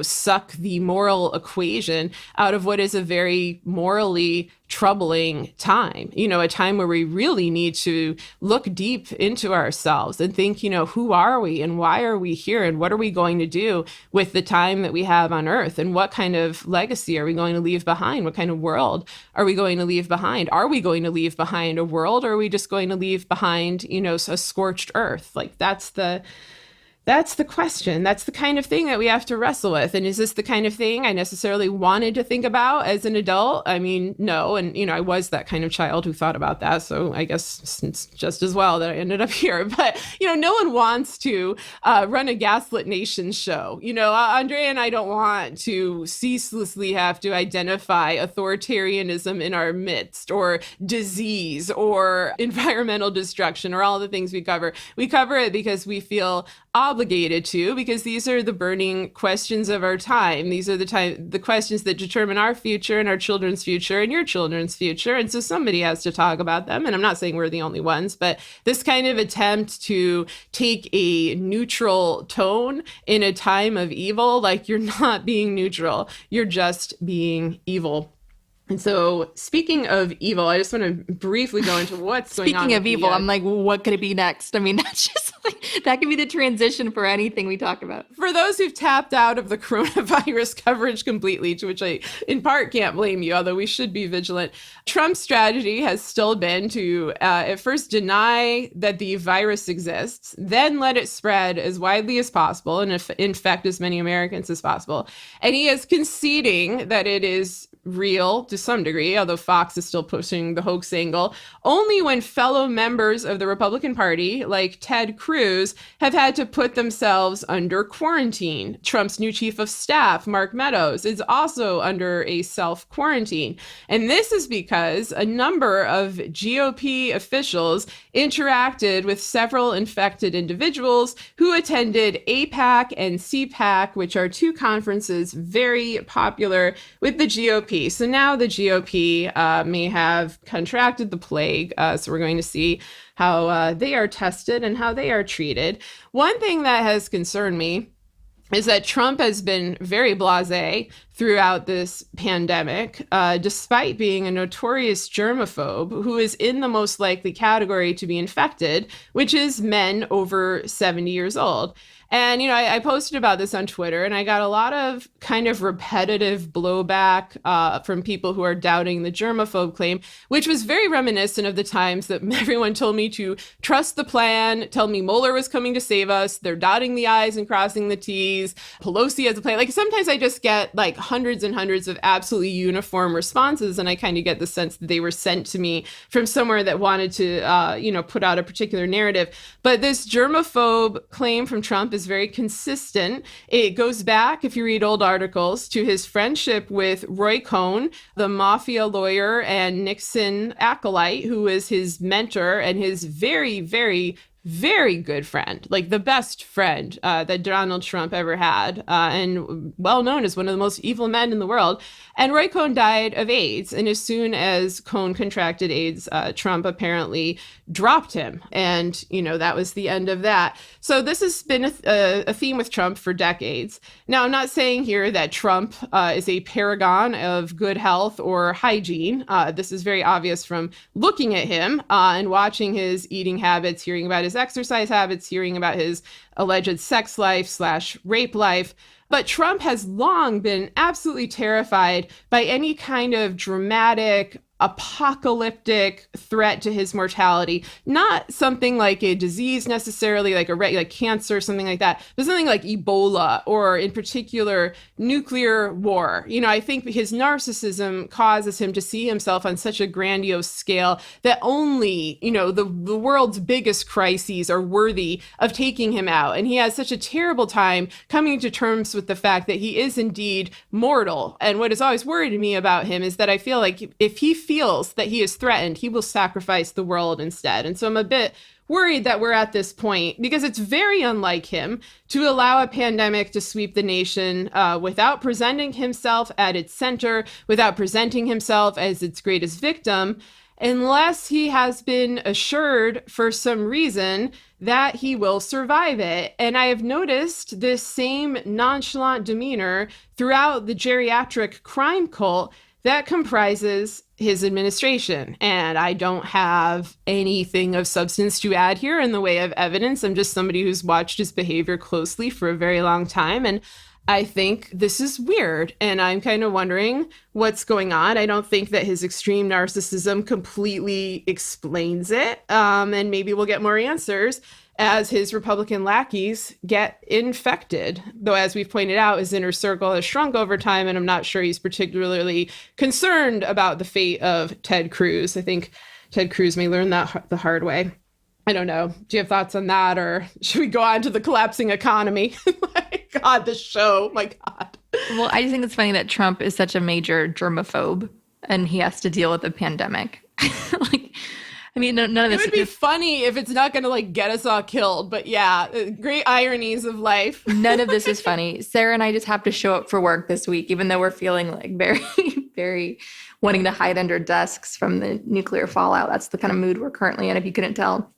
suck the moral equation out of what is a very morally troubling time, a time where we really need to to look deep into ourselves and think, who are we and why are we here and what are we going to do with the time that we have on Earth, and what kind of legacy are we going to leave behind? What kind of world are we going to leave behind? Are we going to leave behind a world, or are we just going to leave behind, a scorched Earth? Like that's the question. That's the kind of thing that we have to wrestle with. And is this the kind of thing I necessarily wanted to think about as an adult? I mean, no. And, I was that kind of child who thought about that. So I guess it's just as well that I ended up here. But, no one wants to run a Gaslit Nation show. Andrea and I don't want to ceaselessly have to identify authoritarianism in our midst, or disease, or environmental destruction, or all the things we cover. We cover it because we feel obligated to, because these are the burning questions of our time. These are the questions that determine our future and our children's future and your children's future. And so somebody has to talk about them. And I'm not saying we're the only ones, but this kind of attempt to take a neutral tone in a time of evil, like you're not being neutral, you're just being evil. And so, speaking of evil, I just want to briefly go into what's going on. Speaking of evil, I'm like, what could it be next? I mean, that's just like, that could be the transition for anything we talk about. For those who've tapped out of the coronavirus coverage completely, to which I, in part, can't blame you, although we should be vigilant, Trump's strategy has still been to at first deny that the virus exists, then let it spread as widely as possible and infect as many Americans as possible. And he is conceding that it is real to some degree, although Fox is still pushing the hoax angle, only when fellow members of the Republican Party, like Ted Cruz, have had to put themselves under quarantine. Trump's new chief of staff, Mark Meadows, is also under a self-quarantine. And this is because a number of GOP officials interacted with several infected individuals who attended APAC and CPAC, which are two conferences very popular with the GOP. So now the GOP may have contracted the plague. So we're going to see how they are tested and how they are treated. One thing that has concerned me is that Trump has been very blasé throughout this pandemic, despite being a notorious germaphobe who is in the most likely category to be infected, which is men over 70 years old. And, I posted about this on Twitter, and I got a lot of kind of repetitive blowback from people who are doubting the germaphobe claim, which was very reminiscent of the times that everyone told me to trust the plan, tell me Mueller was coming to save us, they're dotting the I's and crossing the T's, Pelosi has a plan. Like, sometimes I just get like hundreds and hundreds of absolutely uniform responses, and I kind of get the sense that they were sent to me from somewhere that wanted to, put out a particular narrative. But this germaphobe claim from Trump is very consistent. It goes back, if you read old articles, to his friendship with Roy Cohn, the mafia lawyer and Nixon acolyte, who is his mentor and his very, very, very good friend, like the best friend that Donald Trump ever had, and well known as one of the most evil men in the world. And Roy Cohn died of AIDS. And as soon as Cohn contracted AIDS, Trump apparently dropped him. And, that was the end of that. So this has been a theme with Trump for decades. Now, I'm not saying here that Trump is a paragon of good health or hygiene. This is very obvious from looking at him and watching his eating habits, hearing about his exercise habits, hearing about his alleged sex life / rape life. But Trump has long been absolutely terrified by any kind of dramatic, apocalyptic threat to his mortality. Not something like a disease necessarily, like cancer, something like that, but something like Ebola, or in particular, nuclear war. I think his narcissism causes him to see himself on such a grandiose scale that only, the world's biggest crises are worthy of taking him out. And he has such a terrible time coming to terms with the fact that he is indeed mortal. And what has always worried me about him is that I feel like if he feels that he is threatened, he will sacrifice the world instead. And so I'm a bit worried that we're at this point, because it's very unlike him to allow a pandemic to sweep the nation without presenting himself at its center, without presenting himself as its greatest victim, unless he has been assured for some reason that he will survive it. And I have noticed this same nonchalant demeanor throughout the geriatric crime cult that comprises his administration. And I don't have anything of substance to add here in the way of evidence. I'm just somebody who's watched his behavior closely for a very long time. And I think this is weird. And I'm kind of wondering what's going on. I don't think that his extreme narcissism completely explains it. And maybe we'll get more answers as his Republican lackeys get infected. Though, as we've pointed out, his inner circle has shrunk over time, and I'm not sure he's particularly concerned about the fate of Ted Cruz. I think Ted Cruz may learn that the hard way. I don't know. Do you have thoughts on that, or should we go on to the collapsing economy? My God, this show, my God. Well, I just think it's funny that Trump is such a major germaphobe and he has to deal with a pandemic. I mean, none of this. It would be funny if it's not going to get us all killed, but yeah, great ironies of life. None of this is funny. Sarah and I just have to show up for work this week, even though we're feeling very, very wanting to hide under desks from the nuclear fallout. That's the kind of mood we're currently in, if you couldn't tell.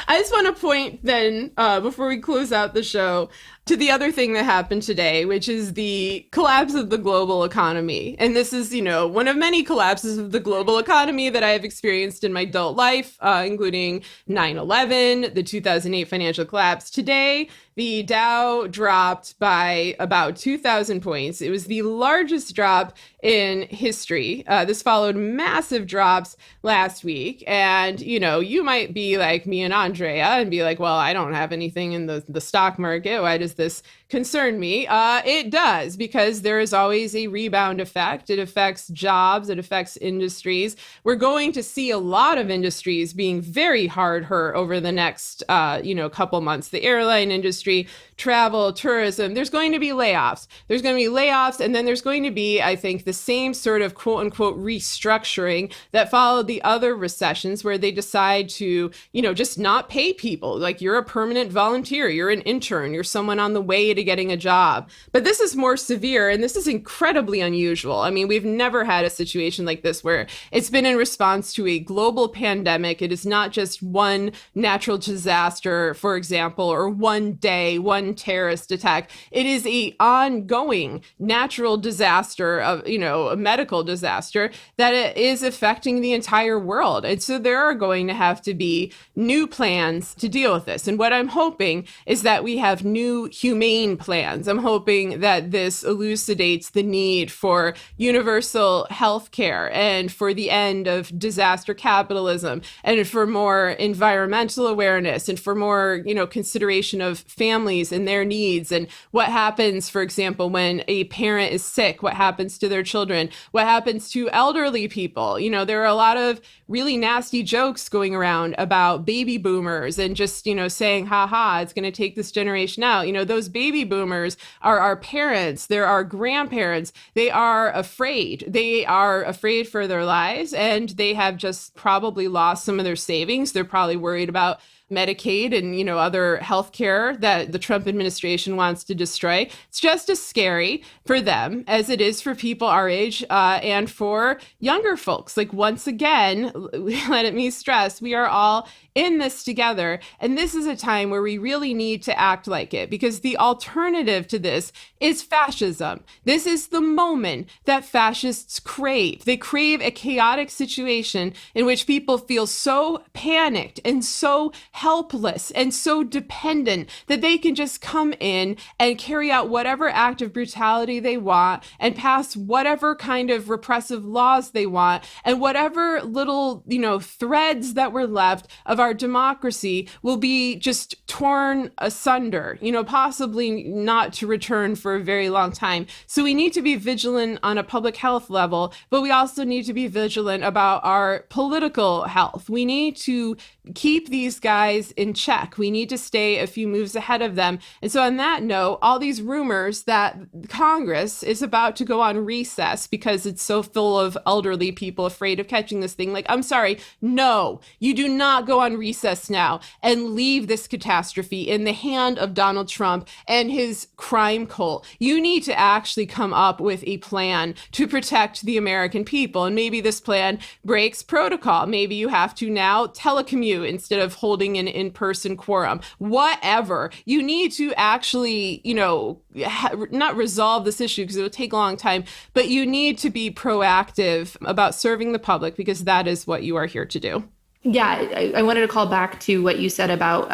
I just want to point then, before we close out the show, to the other thing that happened today, which is the collapse of the global economy. And this is, one of many collapses of the global economy that I have experienced in my adult life, including 9/11, the 2008 financial collapse. Today, the Dow dropped by about 2,000 points. It was the largest drop in history. This followed massive drops last week. And, you might be like me and Andrea and be like, well, I don't have anything in the stock market. Why does this concern me? It does, because there is always a rebound effect. It affects jobs. It affects industries. We're going to see a lot of industries being very hard hurt over the next, couple months. The airline industry, travel, tourism, there's going to be layoffs. There's going to be layoffs. And then there's going to be, I think, the same sort of quote unquote restructuring that followed the other recessions, where they decide to, just not pay people. Like, you're a permanent volunteer, you're an intern, you're someone on the way to getting a job. But this is more severe, and this is incredibly unusual. I mean, we've never had a situation like this where it's been in response to a global pandemic. It is not just one natural disaster, for example, or one day, one terrorist attack. It is a ongoing natural disaster of, a medical disaster that is affecting the entire world. And so there are going to have to be new plans to deal with this. And what I'm hoping is that we have new humane plans. I'm hoping that this elucidates the need for universal health care and for the end of disaster capitalism and for more environmental awareness and for more, consideration of families and their needs and what happens, for example, when a parent is sick, what happens to their children, what happens to elderly people. There are a lot of really nasty jokes going around about baby boomers and just, saying, ha, it's going to take this generation out. Those baby boomers are our parents. They're our grandparents. They are afraid. They are afraid for their lives, and they have just probably lost some of their savings. They're probably worried about Medicaid and, other health care that the Trump administration wants to destroy. It's just as scary for them as it is for people our age and for younger folks. Once again, let me stress, we are all in this together. And this is a time where we really need to act like it, because the alternative to this is fascism. This is the moment that fascists crave. They crave a chaotic situation in which people feel so panicked and so helpless and so dependent that they can just come in and carry out whatever act of brutality they want and pass whatever kind of repressive laws they want, and whatever little, threads that were left of our democracy will be just torn asunder, possibly not to return for a very long time. So we need to be vigilant on a public health level, but we also need to be vigilant about our political health. We need to keep these guys in check. We need to stay a few moves ahead of them. And so on that note, all these rumors that Congress is about to go on recess because it's so full of elderly people afraid of catching this thing, I'm sorry, no, you do not go on recess now and leave this catastrophe in the hand of Donald Trump and his crime cult. You need to actually come up with a plan to protect the American people. And maybe this plan breaks protocol. Maybe you have to now telecommute instead of holding having an in-person quorum, whatever. You need to actually, not resolve this issue because it will take a long time, but you need to be proactive about serving the public because that is what you are here to do. Yeah, I wanted to call back to what you said about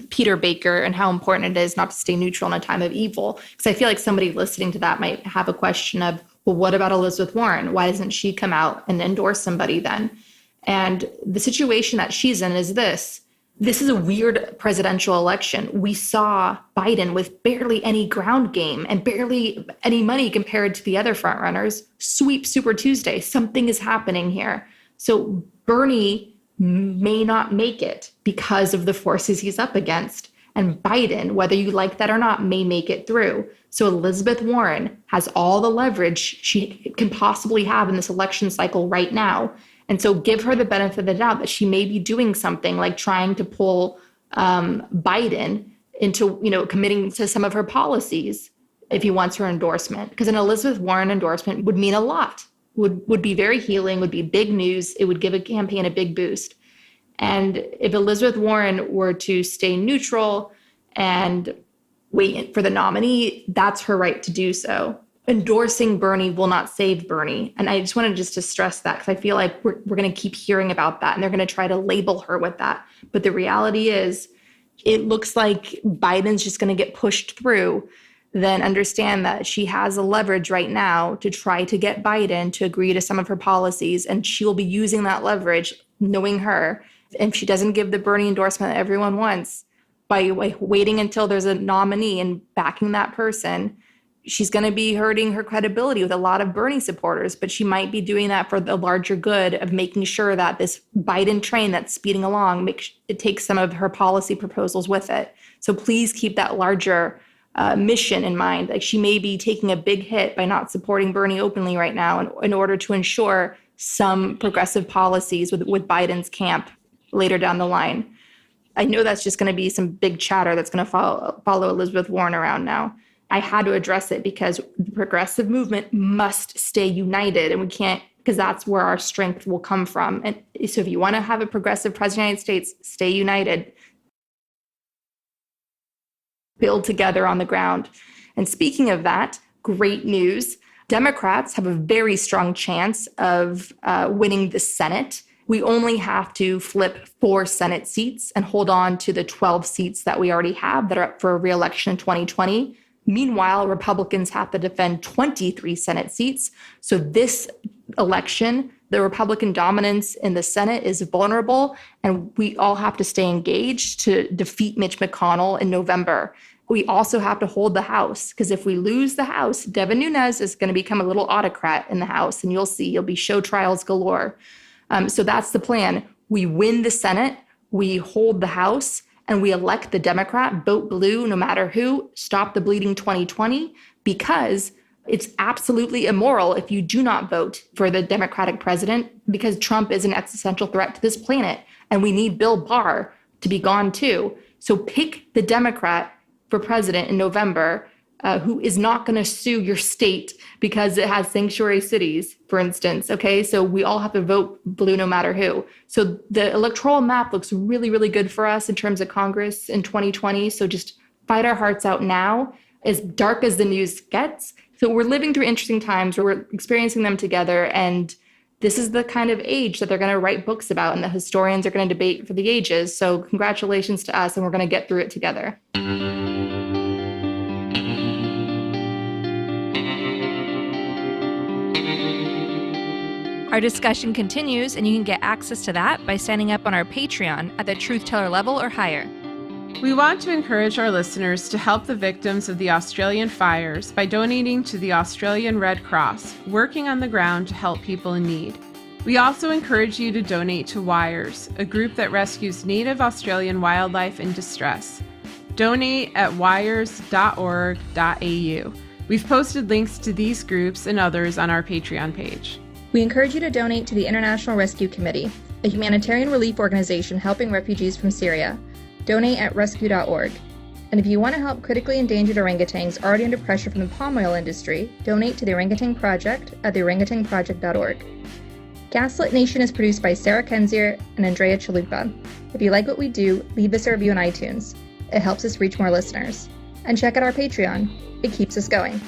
Peter Baker and how important it is not to stay neutral in a time of evil. Because I feel like somebody listening to that might have a question of, well, what about Elizabeth Warren? Why doesn't she come out and endorse somebody then? And the situation that she's in is this. This is a weird presidential election. We saw Biden with barely any ground game and barely any money compared to the other frontrunners sweep Super Tuesday. Something is happening here. So Bernie may not make it because of the forces he's up against. And Biden, whether you like that or not, may make it through. So Elizabeth Warren has all the leverage she can possibly have in this election cycle right now. And so give her the benefit of the doubt that she may be doing something like trying to pull Biden into, committing to some of her policies if he wants her endorsement. Because an Elizabeth Warren endorsement would mean a lot. Would be very healing, would be big news. It would give a campaign a big boost. And if Elizabeth Warren were to stay neutral and wait for the nominee, that's her right to do so. Endorsing Bernie will not save Bernie. And I just wanted to stress that because I feel like we're going to keep hearing about that and they're going to try to label her with that. But the reality is it looks like Biden's just going to get pushed through. Then understand that she has a leverage right now to try to get Biden to agree to some of her policies. And she will be using that leverage, knowing her. If she doesn't give the Bernie endorsement that everyone wants by waiting until there's a nominee and backing that person, she's going to be hurting her credibility with a lot of Bernie supporters. But she might be doing that for the larger good of making sure that this Biden train that's speeding along, it takes some of her policy proposals with it. So please keep that larger mission in mind. Like she may be taking a big hit by not supporting Bernie openly right now in order to ensure some progressive policies with Biden's camp later down the line. I know that's just going to be some big chatter that's going to follow Elizabeth Warren around now. I had to address it because the progressive movement must stay united, and we can't, because that's where our strength will come from. And so if you want to have a progressive president of the United States, stay united. Build together on the ground. And speaking of that, great news. Democrats have a very strong chance of winning the Senate. We only have to flip 4 Senate seats and hold on to the 12 seats that we already have that are up for re-election in 2020. Meanwhile, Republicans have to defend 23 Senate seats. So this election, the Republican dominance in the Senate is vulnerable, and we all have to stay engaged to defeat Mitch McConnell in November. We also have to hold the House, because if we lose the House, Devin Nunes is going to become a little autocrat in the House, and you'll see, you'll be show trials galore. So that's the plan. We win the Senate, we hold the House, and we elect the Democrat, vote blue no matter who, stop the bleeding 2020, because it's absolutely immoral if you do not vote for the Democratic president, because Trump is an existential threat to this planet, and we need Bill Barr to be gone too. So pick the Democrat for president in November, who is not going to sue your state because it has sanctuary cities, for instance. Okay, so we all have to vote blue no matter who. So the electoral map looks really, really good for us in terms of Congress in 2020. So just fight our hearts out now, as dark as the news gets. So we're living through interesting times where we're experiencing them together. And this is the kind of age that they're going to write books about and the historians are going to debate for the ages. So congratulations to us, and we're going to get through it together. Our discussion continues, and you can get access to that by signing up on our Patreon at the Truth Teller level or higher. We want to encourage our listeners to help the victims of the Australian fires by donating to the Australian Red Cross, working on the ground to help people in need. We also encourage you to donate to WIRES, a group that rescues native Australian wildlife in distress. Donate at wires.org.au. We've posted links to these groups and others on our Patreon page. We encourage you to donate to the International Rescue Committee, a humanitarian relief organization helping refugees from Syria. Donate at rescue.org. And if you want to help critically endangered orangutans already under pressure from the palm oil industry, donate to the Orangutan Project at theorangutanproject.org. Gaslit Nation is produced by Sarah Kenzier and Andrea Chalupa. If you like what we do, leave us a review on iTunes. It helps us reach more listeners. And check out our Patreon. It keeps us going.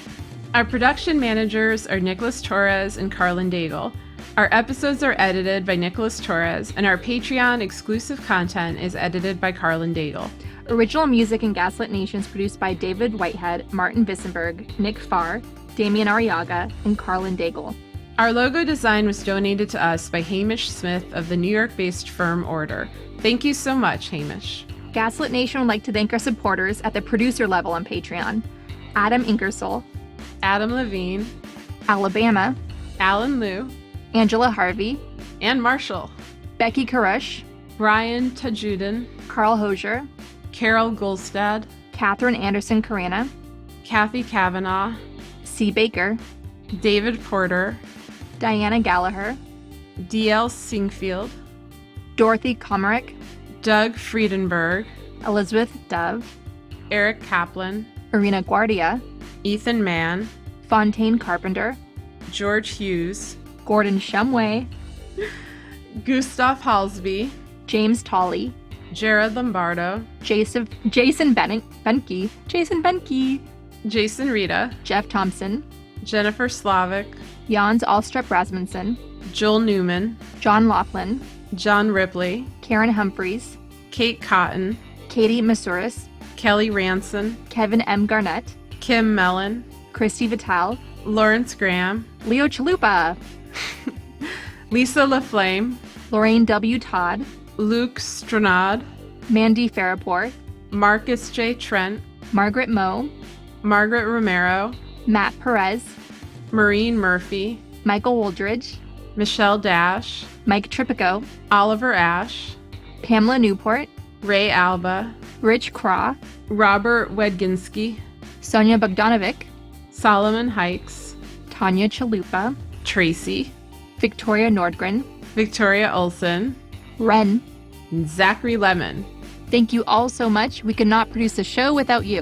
Our production managers are Nicholas Torres and Carlin Daigle. Our episodes are edited by Nicholas Torres, and our Patreon exclusive content is edited by Carlin Daigle. Original music in Gaslit Nation is produced by David Whitehead, Martin Vissenberg, Nick Farr, Damian Arriaga, and Carlin Daigle. Our logo design was donated to us by Hamish Smith of the New York-based firm Order. Thank you so much, Hamish. Gaslit Nation would like to thank our supporters at the producer level on Patreon: Adam Ingersoll, Adam Levine, Alabama, Alan Liu, Angela Harvey, and Marshall, Becky Karush, Brian Tajudin, Carl Hosier, Carol Golstad, Catherine Anderson Carana, Kathy Kavanaugh, C. Baker, David Porter, Diana Gallagher, D.L. Singfield, Dorothy Komarick, Doug Friedenberg, Elizabeth Dove, Eric Kaplan, Irina Guardia, Ethan Mann, Fontaine Carpenter, George Hughes, Gordon Shumway, Gustav Halsby, James Tolley, Jared Lombardo, Jason Benke, Jason Rita, Jeff Thompson, Jennifer Slavic, Jans Alstrup Rasmussen, Joel Newman, John Laughlin, John Ripley, Karen Humphreys, Kate Cotton, Katie Masuris, Kelly Ranson, Kevin M. Garnett, Kim Mellon, Christy Vital, Lawrence Graham, Leo Chalupa, Lisa LaFlame, Lorraine W. Todd, Luke Stranad, Mandy Farraport, Marcus J. Trent, Margaret Moe, Margaret Romero, Matt Perez, Maureen Murphy, Michael Woldridge, Michelle Dash, Mike Tripico, Oliver Ash, Pamela Newport, Ray Alba, Rich Craw, Robert Wedginski, Sonia Bogdanovic, Solomon Hikes, Tanya Chalupa, Tracy, Victoria Nordgren, Victoria Olson, Ren. and Zachary Lemon. Thank you all so much. We could not produce the show without you.